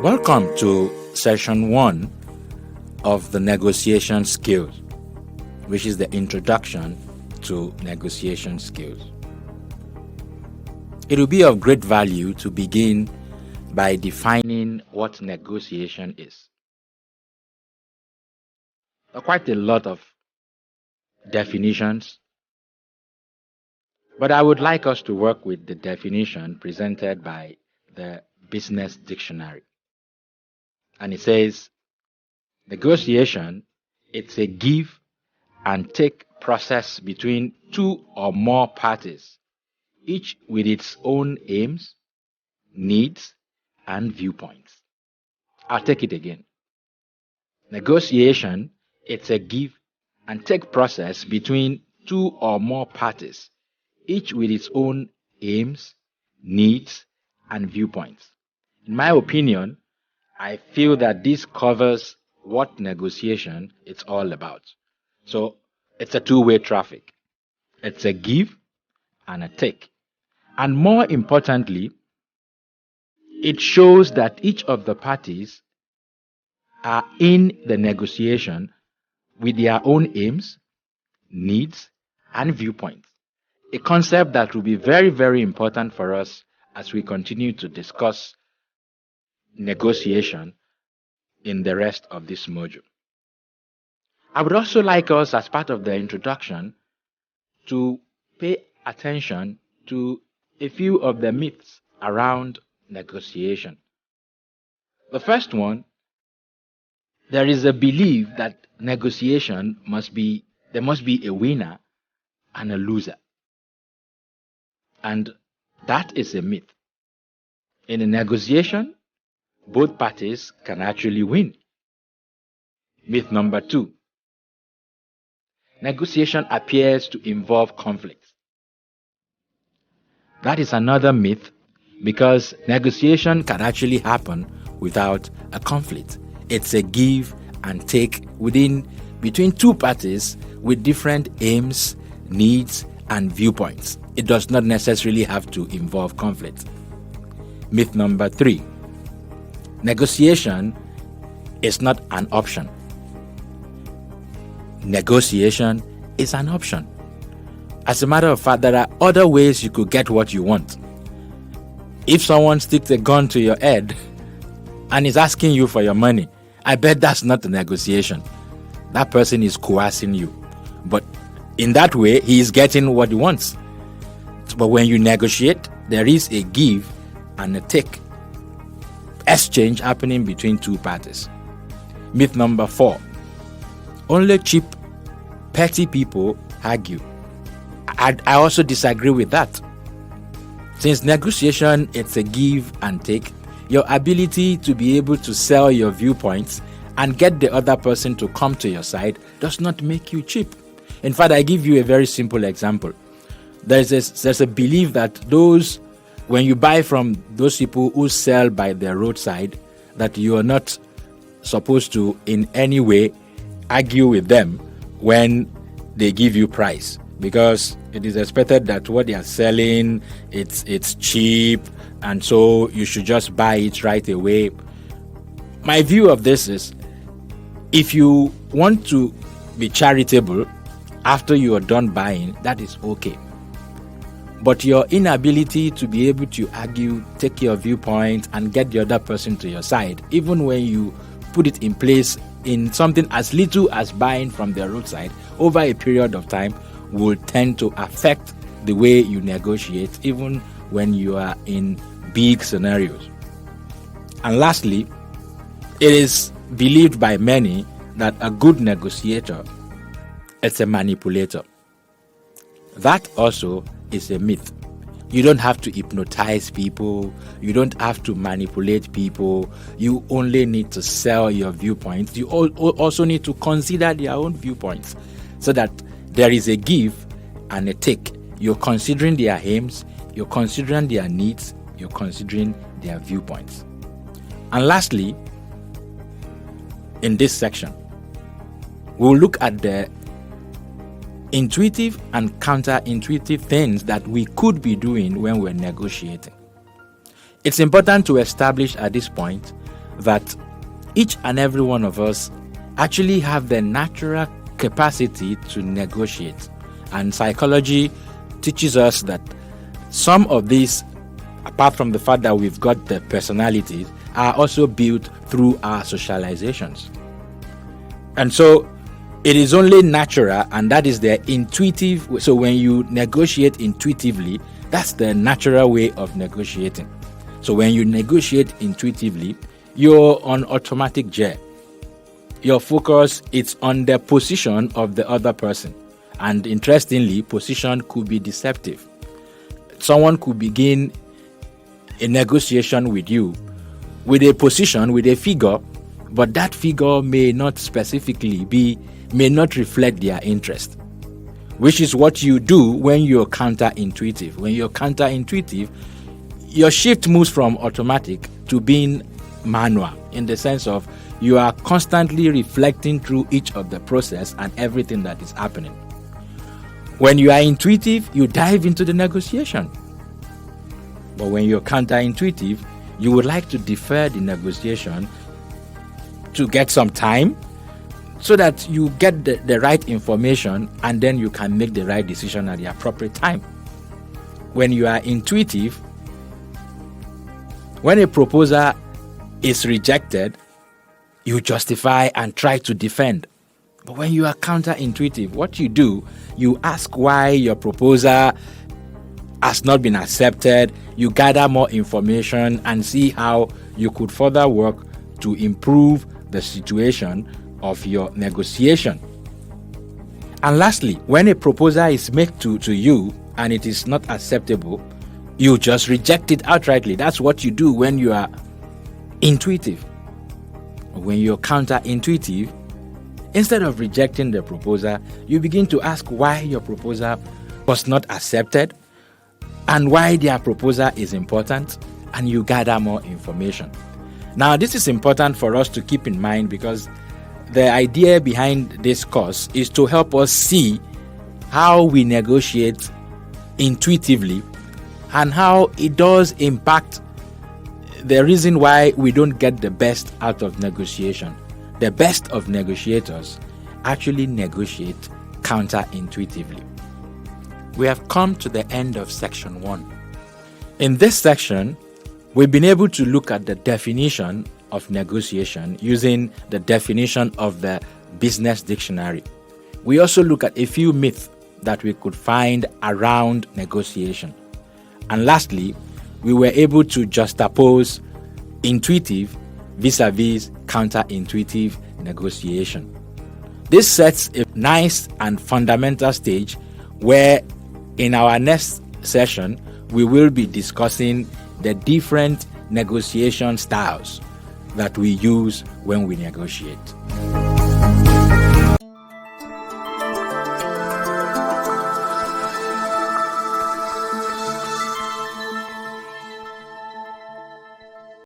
Welcome to Session 1 of the Negotiation Skills, which is the introduction to negotiation skills. It will be of great value to begin by defining what negotiation is. There are quite a lot of definitions, but I would like us to work with the definition presented by the Business Dictionary. And it says, negotiation, it's a give and take process between two or more parties, each with its own aims, needs, and viewpoints. I'll take it again. Negotiation, it's a give and take process between two or more parties, each with its own aims, needs, and viewpoints. In my opinion, I feel that this covers what negotiation is all about. So it's a two-way traffic. It's a give and a take. And more importantly, it shows that each of the parties are in the negotiation with their own aims, needs, and viewpoints. A concept that will be very, very important for us as we continue to discuss negotiation in the rest of this module. I would also like us, as part of the introduction, to pay attention to a few of the myths around negotiation. The first one, there is a belief that negotiation there must be a winner and a loser. And that is a myth. In a negotiation, both parties can actually win. Myth number 2. Negotiation appears to involve conflict. That is another myth because negotiation can actually happen without a conflict. It's a give and take between two parties with different aims, needs, and viewpoints. It does not necessarily have to involve conflict. Myth number 3. Negotiation is not an option. Negotiation is an option. As a matter of fact, there are other ways you could get what you want. If someone sticks a gun to your head and is asking you for your money, I bet that's not a negotiation. That person is coercing you. But in that way, he is getting what he wants. But when you negotiate, there is a give and a take exchange happening between two parties. Myth number 4. Only cheap, petty people argue. I also disagree with that. Since negotiation, it's a give and take, your ability to be able to sell your viewpoints and get the other person to come to your side does not make you cheap. In fact, I give you a very simple example. There's a belief that when you buy from those people who sell by the roadside, that you are not supposed to in any way argue with them when they give you price, because it is expected that what they are selling, it's cheap, and so you should just buy it right away. My view of this is, if you want to be charitable after you are done buying, that is okay. But your inability to be able to argue, take your viewpoint, and get the other person to your side, even when you put it in place in something as little as buying from the roadside, over a period of time, will tend to affect the way you negotiate, even when you are in big scenarios. And lastly, it is believed by many that a good negotiator is a manipulator. That also is a myth. You don't have to hypnotize people. You don't have to manipulate people. You only need to sell your viewpoints. You also need to consider their own viewpoints so that there is a give and a take. You're considering their aims, you're considering their needs, you're considering their viewpoints. And lastly, in this section, we'll look at the intuitive and counterintuitive things that we could be doing when we're negotiating. It's important to establish at this point that each and every one of us actually have the natural capacity to negotiate. And psychology teaches us that some of these, apart from the fact that we've got the personalities, are also built through our socializations. And so it is only natural, and that is the intuitive. So when you negotiate intuitively, that's the natural way of negotiating. So when you negotiate intuitively, you're on automatic jet. Your focus is on the position of the other person. And interestingly, position could be deceptive. Someone could begin a negotiation with you with a position, with a figure, but that figure may not reflect their interest, which is what you do when you're counterintuitive. When you're counterintuitive, your shift moves from automatic to being manual, in the sense of you are constantly reflecting through each of the process and everything that is happening. When you are intuitive, you dive into the negotiation. But when you're counterintuitive, you would like to defer the negotiation to get some time so that you get the right information, and then you can make the right decision at the appropriate time. When you are intuitive, when a proposal is rejected, you justify and try to defend. But when you are counterintuitive, what you do, you ask why your proposal has not been accepted, you gather more information and see how you could further work to improve the situation of your negotiation. And lastly, when a proposal is made to you and it is not acceptable, you just reject it outrightly. That's what you do when you are intuitive. When you're counterintuitive, instead of rejecting the proposal, you begin to ask why your proposal was not accepted and why their proposal is important, and you gather more information. Now, this is important for us to keep in mind, because the idea behind this course is to help us see how we negotiate intuitively and how it does impact the reason why we don't get the best out of negotiation. The best of negotiators actually negotiate counterintuitively. We have come to the end of section 1. In this section, we've been able to look at the definition of negotiation using the definition of the Business Dictionary. We also look at a few myths that we could find around negotiation. And lastly, we were able to juxtapose intuitive vis-a-vis counterintuitive negotiation. This sets a nice and fundamental stage where in our next session, we will be discussing the different negotiation styles that we use when we negotiate.